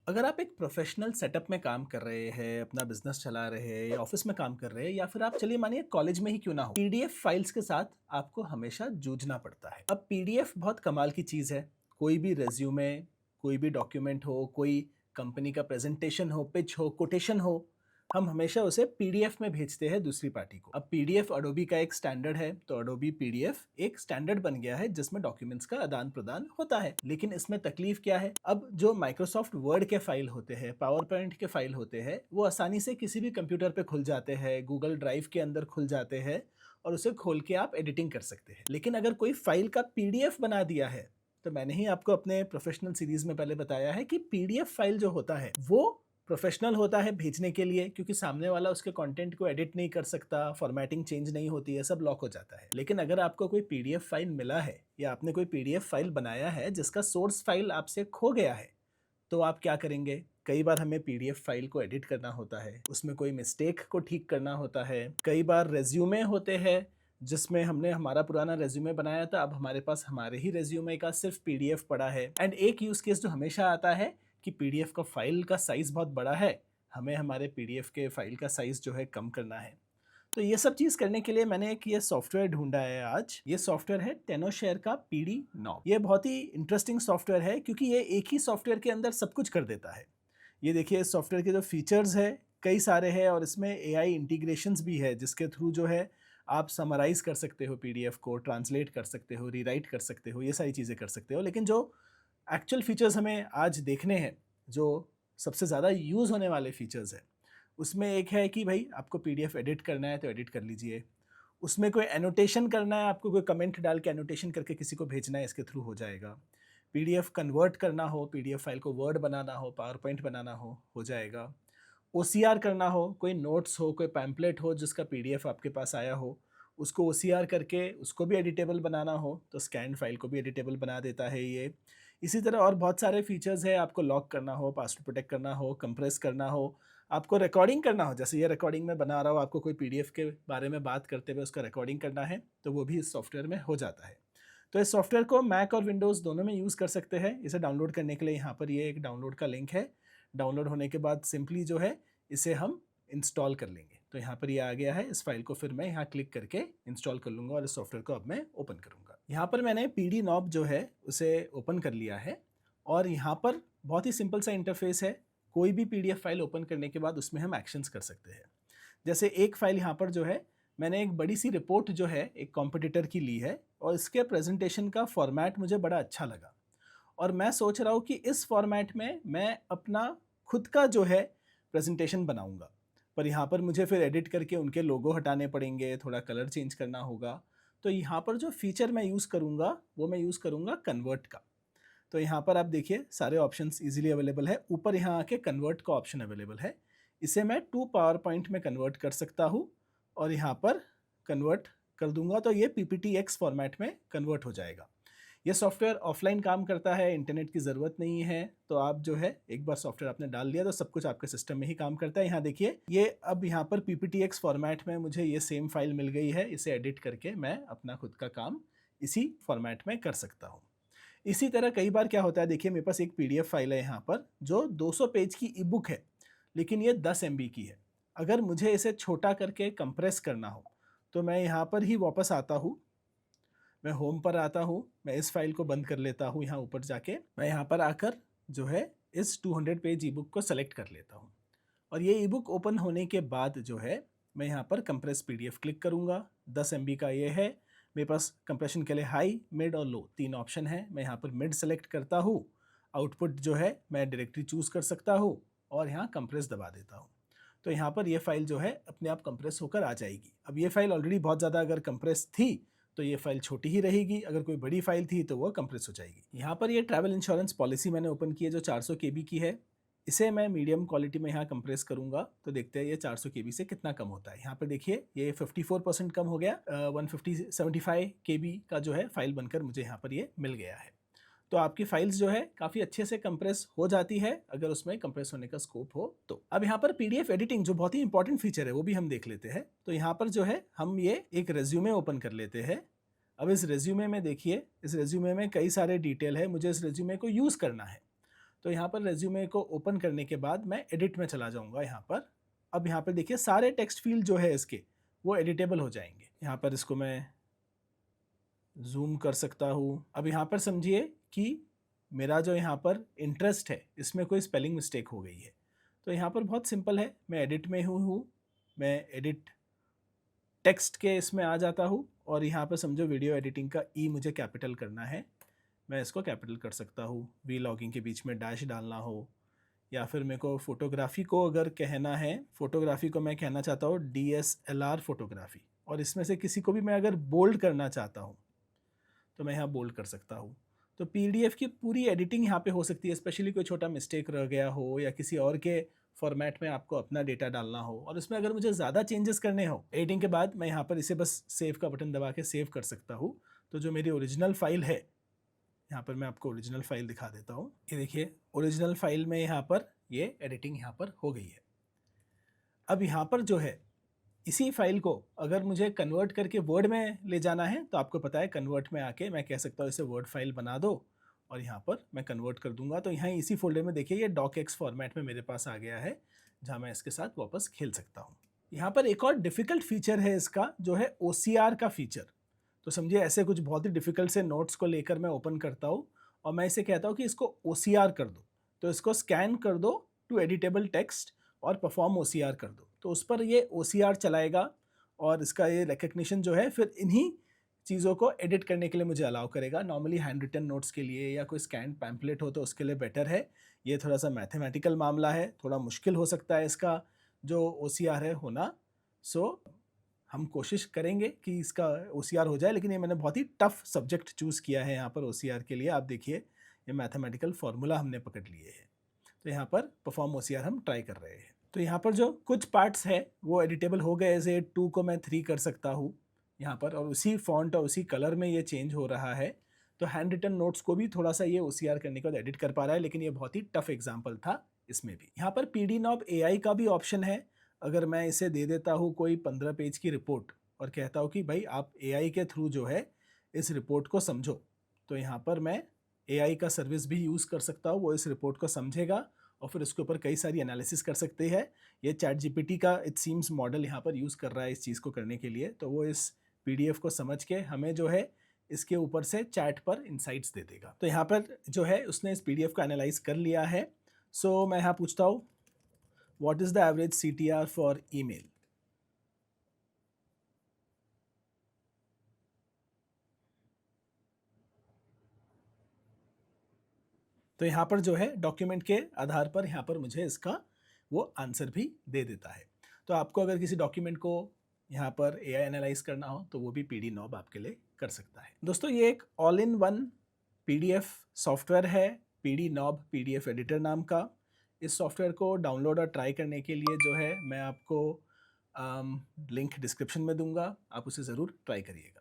अगर आप एक प्रोफेशनल सेटअप में काम कर रहे हैं, अपना बिजनेस चला रहे हैं या ऑफिस में काम कर रहे हैं या फिर आप चलिए मानिए कॉलेज में ही क्यों ना हो, पीडीएफ फाइल्स के साथ आपको हमेशा जूझना पड़ता है। अब पीडीएफ बहुत कमाल की चीज़ है। कोई भी रेज्यूमे, कोई भी डॉक्यूमेंट हो, कोई कंपनी का प्रेजेंटेशन हो, पिच हो, कोटेशन हो, हम हमेशा उसे पीडीएफ में भेजते हैं दूसरी पार्टी को। अब पीडीएफ अडोबी का एक स्टैंडर्ड है, तो अडोबी पीडीएफ एक स्टैंडर्ड बन गया है जिसमें डॉक्यूमेंट्स का आदान प्रदान होता है। लेकिन इसमें तकलीफ क्या है? अब जो माइक्रोसॉफ्ट वर्ड के फाइल होते हैं, पावर पॉइंट के फाइल होते हैं, वो आसानी से किसी भी कंप्यूटर पे खुल जाते हैं, गूगल ड्राइव के अंदर खुल जाते हैं और उसे खोल के आप एडिटिंग कर सकते हैं। लेकिन अगर कोई फाइल का पीडीएफ बना दिया है, तो मैंने ही आपको अपने प्रोफेशनल सीरीज में पहले बताया है कि पीडीएफ फाइल जो होता है वो प्रोफेशनल होता है भेजने के लिए, क्योंकि सामने वाला उसके कंटेंट को एडिट नहीं कर सकता, फॉर्मेटिंग चेंज नहीं होती है, सब लॉक हो जाता है। लेकिन अगर आपको कोई पीडीएफ फाइल मिला है या आपने कोई पीडीएफ फाइल बनाया है जिसका सोर्स फाइल आपसे खो गया है, तो आप क्या करेंगे? कई बार हमें पीडीएफ फाइल को एडिट करना होता है, उसमें कोई मिस्टेक को ठीक करना होता है। कई बार रेज्यूमे होते हैं जिसमें हमने हमारा पुराना रेज्यूमे बनाया था, अब हमारे पास हमारे ही रेज्यूमे का सिर्फ पीडीएफ पड़ा है। एंड एक यूज केस जो हमेशा आता है कि पीडीएफ का फाइल का साइज बहुत बड़ा है, हमें हमारे पीडीएफ के फाइल का साइज जो है कम करना है। तो ये सब चीज़ करने के लिए मैंने एक ये सॉफ्टवेयर ढूंढा है आज। ये सॉफ्टवेयर है टेनोशेयर का पीडी नॉब। ये बहुत ही इंटरेस्टिंग सॉफ्टवेयर है क्योंकि ये एक ही सॉफ्टवेयर के अंदर सब कुछ कर देता है। ये देखिए, इस सॉफ्टवेयर के जो फीचर्स है कई सारे हैं और इसमें एआई इंटीग्रेशंस भी है जिसके थ्रू जो है आप समराइज कर सकते हो पीडीएफ को, ट्रांसलेट कर सकते हो, रीराइट कर सकते हो, ये सारी चीज़ें कर सकते हो। लेकिन जो एक्चुअल फीचर्स हमें आज देखने हैं, जो सबसे ज़्यादा यूज़ होने वाले फीचर्स हैं, उसमें एक है कि भाई आपको पीडीएफ एडिट करना है तो एडिट कर लीजिए। उसमें कोई एनोटेशन करना है, आपको कोई कमेंट डाल के एनोटेशन करके किसी को भेजना है, इसके थ्रू हो जाएगा। पीडीएफ कन्वर्ट करना हो, पीडीएफ फाइल को वर्ड बनाना हो, पावर पॉइंट बनाना हो जाएगा। ओसीआर करना हो, कोई नोट्स हो, कोई पैम्पलेट हो जिसका पीडीएफ आपके पास आया हो, उसको ओसीआर करके उसको भी एडिटेबल बनाना हो तो स्कैन फाइल को भी एडिटेबल बना देता है ये। इसी तरह और बहुत सारे फीचर्स है। आपको लॉक करना हो, पासवर्ड प्रोटेक्ट करना हो, कंप्रेस करना हो, आपको रिकॉर्डिंग करना हो, जैसे ये रिकॉर्डिंग में बना रहा हूँ, आपको कोई पीडीएफ के बारे में बात करते हुए उसका रिकॉर्डिंग करना है तो वो भी इस सॉफ्टवेयर में हो जाता है। तो इस सॉफ्टवेयर को मैक और विंडोज़ दोनों में यूज़ कर सकते हैं। इसे डाउनलोड करने के लिए यहाँ पर ये एक डाउनलोड का लिंक है। डाउनलोड होने के बाद सिंपली जो है इसे हम इंस्टॉल कर लेंगे। तो यहाँ पर ये आ गया है। इस फाइल को फिर मैं यहाँ क्लिक करके इंस्टॉल कर लूँगा और इस सॉफ्टवेयर को अब मैं ओपन करूँगा। यहाँ पर मैंने पीडी नॉब जो है उसे ओपन कर लिया है और यहाँ पर बहुत ही सिंपल सा इंटरफेस है। कोई भी पीडीएफ फाइल ओपन करने के बाद उसमें हम एक्शंस कर सकते हैं। जैसे एक फाइल यहाँ पर जो है, मैंने एक बड़ी सी रिपोर्ट जो है एक कॉम्पिटिटर की ली है और इसके प्रेजेंटेशन का फॉर्मेट मुझे बड़ा अच्छा लगा और मैं सोच रहा हूँ कि इस फॉर्मेट में मैं अपना खुद का जो है प्रेजेंटेशन बनाऊंगा। पर यहाँ पर मुझे फिर एडिट करके उनके लोगो हटाने पड़ेंगे, थोड़ा कलर चेंज करना होगा। तो यहाँ पर जो फीचर मैं यूज़ करूँगा वो मैं यूज़ करूँगा कन्वर्ट का। तो यहाँ पर आप देखिए सारे ऑप्शंस इजीली अवेलेबल है। ऊपर यहाँ आके कन्वर्ट का ऑप्शन अवेलेबल है। इसे मैं टू पावर पॉइंट में कन्वर्ट कर सकता हूँ और यहाँ पर कन्वर्ट कर दूंगा तो ये PPTX फॉर्मेट में कन्वर्ट हो जाएगा। ये सॉफ्टवेयर ऑफलाइन काम करता है, इंटरनेट की ज़रूरत नहीं है। तो आप जो है एक बार सॉफ्टवेयर आपने डाल दिया तो सब कुछ आपके सिस्टम में ही काम करता है। यहाँ देखिए, ये अब यहाँ पर PPTX फॉर्मेट में मुझे ये सेम फाइल मिल गई है। इसे एडिट करके मैं अपना खुद का काम इसी फॉर्मेट में कर सकता हूँ। इसी तरह कई बार क्या होता है, देखिए मेरे पास एक पीडीएफ फाइल है यहाँ पर जो 200 पेज की ई बुक है, लेकिन ये 10 MB की है। अगर मुझे इसे छोटा करके कंप्रेस करना हो तो मैं यहाँ पर ही वापस आता हूँ, मैं होम पर आता हूँ, मैं इस फाइल को बंद कर लेता हूँ। यहाँ ऊपर जाके मैं यहाँ पर आकर जो है इस 200 पेज ई बुक को सेलेक्ट कर लेता हूँ और ये ई बुक ओपन होने के बाद जो है मैं यहाँ पर कंप्रेस पीडीएफ क्लिक करूँगा। 10 MB का ये है। मेरे पास कंप्रेशन के लिए हाई, मिड और लो 3 ऑप्शन है। मैं यहाँ पर मिड सेलेक्ट करता हूँ। आउटपुट जो है मैं डायरेक्टली चूज़ कर सकता हूँ और यहाँ कंप्रेस दबा देता हूँ। तो यहाँ पर ये फाइल जो है अपने आप कंप्रेस होकर आ जाएगी। अब ये फाइल ऑलरेडी बहुत ज़्यादा अगर कंप्रेस थी तो ये फाइल छोटी ही रहेगी, अगर कोई बड़ी फाइल थी तो वो कंप्रेस हो जाएगी। यहाँ पर ये ट्रैवल इंश्योरेंस पॉलिसी मैंने ओपन की है जो 400 KB की है। इसे मैं मीडियम क्वालिटी में यहाँ कंप्रेस करूँगा तो देखते हैं ये 400 KB से कितना कम होता है। यहाँ पर देखिए ये 54% कम हो गया। 175 KB का जो है फाइल बनकर मुझे यहाँ पर ये मिल गया है। तो आपकी फाइल्स जो है काफ़ी अच्छे से कंप्रेस हो जाती है अगर उसमें कंप्रेस होने का स्कोप हो तो। अब यहाँ पर पीडीएफ एडिटिंग जो बहुत ही इंपॉर्टेंट फीचर है वो भी हम देख लेते हैं। तो यहाँ पर जो है हम ये एक रेज्यूमे ओपन कर लेते हैं। अब इस रेज्यूमे में देखिए, इस रेज्यूमे में कई सारे डिटेल है, मुझे इस रेज्यूमे को यूज़ करना है। तो यहाँ पर रेज्यूमे को ओपन करने के बाद मैं एडिट में चला जाऊँगा यहाँ पर। अब यहाँ पर देखिए सारे टेक्स्ट फील्ड जो है इसके वो एडिटेबल हो जाएंगे। यहाँ पर इसको मैं जूम कर सकता हूँ। अब यहाँ पर समझिए कि मेरा जो यहाँ पर इंटरेस्ट है इसमें कोई स्पेलिंग मिस्टेक हो गई है। तो यहाँ पर बहुत सिंपल है, मैं एडिट में हूँ, मैं एडिट टेक्स्ट के इसमें आ जाता हूँ और यहाँ पर समझो वीडियो एडिटिंग का ई मुझे कैपिटल करना है, मैं इसको कैपिटल कर सकता हूँ। वी लॉगिंग के बीच में डैश डालना हो, या फिर मेरे को फोटोग्राफी को अगर कहना है, फोटोग्राफी को मैं कहना चाहता हूँ DSLR फोटोग्राफी, और इसमें से किसी को भी मैं अगर बोल्ड करना चाहता हूँ तो मैं यहाँ बोल्ड कर सकता हूँ। तो PDF की पूरी एडिटिंग यहाँ पे हो सकती है, स्पेशली कोई छोटा मिस्टेक रह गया हो या किसी और के फॉर्मेट में आपको अपना डेटा डालना हो, और इसमें अगर मुझे ज़्यादा चेंजेस करने हो एडिटिंग के बाद, मैं यहाँ पर इसे बस सेव का बटन दबा के सेव कर सकता हूँ। तो जो मेरी ओरिजिनल फाइल है, यहाँ पर मैं आपको ओरिजिनल फाइल दिखा देता हूँ। ये देखिए ओरिजिनल फाइल में यहाँ पर ये एडिटिंग यहाँ पर हो गई है। अब यहाँ पर जो है इसी फाइल को अगर मुझे कन्वर्ट करके वर्ड में ले जाना है तो आपको पता है कन्वर्ट में आके मैं कह सकता हूँ इसे वर्ड फाइल बना दो, और यहाँ पर मैं कन्वर्ट कर दूंगा। तो यहाँ इसी फोल्डर में देखिए ये docx फॉर्मेट में मेरे पास आ गया है, जहाँ मैं इसके साथ वापस खेल सकता हूँ। यहाँ पर एक और डिफ़िकल्ट फीचर है इसका, जो है OCR का फीचर। तो समझिए ऐसे कुछ बहुत ही डिफ़िकल्ट से नोट्स को लेकर मैं ओपन करता हूँ और मैं इसे कहता हूँ कि इसको OCR कर दो, तो इसको स्कैन कर दो टू एडिटेबल टेक्स्ट और परफॉर्म OCR कर दो, तो उस पर ये OCR चलाएगा और इसका ये रिकग्निशन जो है फिर इन्हीं चीज़ों को एडिट करने के लिए मुझे अलाउ करेगा। नॉर्मली हैंड रिटन नोट्स के लिए या कोई स्कैन पैम्पलेट हो तो उसके लिए बेटर है। ये थोड़ा सा मैथमेटिकल मामला है, थोड़ा मुश्किल हो सकता है इसका जो OCR है होना। सो हम कोशिश करेंगे कि इसका OCR हो जाए, लेकिन ये मैंने बहुत ही टफ सब्जेक्ट चूज़ किया है यहाँ पर OCR के लिए। आप देखिए ये मैथमेटिकल फार्मूला हमने पकड़ लिए हैं, तो यहाँ पर परफॉर्म OCR हम ट्राई कर रहे हैं। तो यहाँ पर जो कुछ पार्ट्स है वो एडिटेबल हो गए, जैसे 2 को मैं 3 कर सकता हूँ यहाँ पर, और उसी फॉन्ट और उसी कलर में ये चेंज हो रहा है। तो हैंड रिटन नोट्स को भी थोड़ा सा ये OCR करने के बाद एडिट कर पा रहा है, लेकिन ये बहुत ही टफ एग्जाम्पल था इसमें भी। यहाँ पर PD नॉब AI का भी ऑप्शन है। अगर मैं इसे दे देता हूँ कोई 15 पेज की रिपोर्ट और कहता हूँ कि भाई आप AI के थ्रू जो है इस रिपोर्ट को समझो, तो यहाँ पर मैं AI का सर्विस भी यूज़ कर सकता हूँ। वो इस रिपोर्ट को समझेगा और फिर उसके ऊपर कई सारी एनालिसिस कर सकते हैं। ये ChatGPT का इट सीम्स मॉडल यहाँ पर यूज़ कर रहा है इस चीज़ को करने के लिए। तो वो इस PDF को समझ के हमें जो है इसके ऊपर से चैट पर इनसाइट्स दे देगा। तो यहाँ पर जो है उसने इस PDF को एनालाइज कर लिया है। सो मैं यहाँ पूछता हूँ what is the average CTR for email. तो यहाँ पर जो है डॉक्यूमेंट के आधार पर यहाँ पर मुझे इसका वो आंसर भी दे देता है। तो आपको अगर किसी डॉक्यूमेंट को यहाँ पर AI एनालाइज करना हो तो वो भी PD नॉब आपके लिए कर सकता है। दोस्तों ये एक all in one PDF software है, PD नॉब PDF एडिटर नाम का। इस सॉफ्टवेयर को डाउनलोड और ट्राई करने के लिए जो है मैं आपको लिंक डिस्क्रिप्शन में दूंगा, आप उसे ज़रूर ट्राई करिएगा।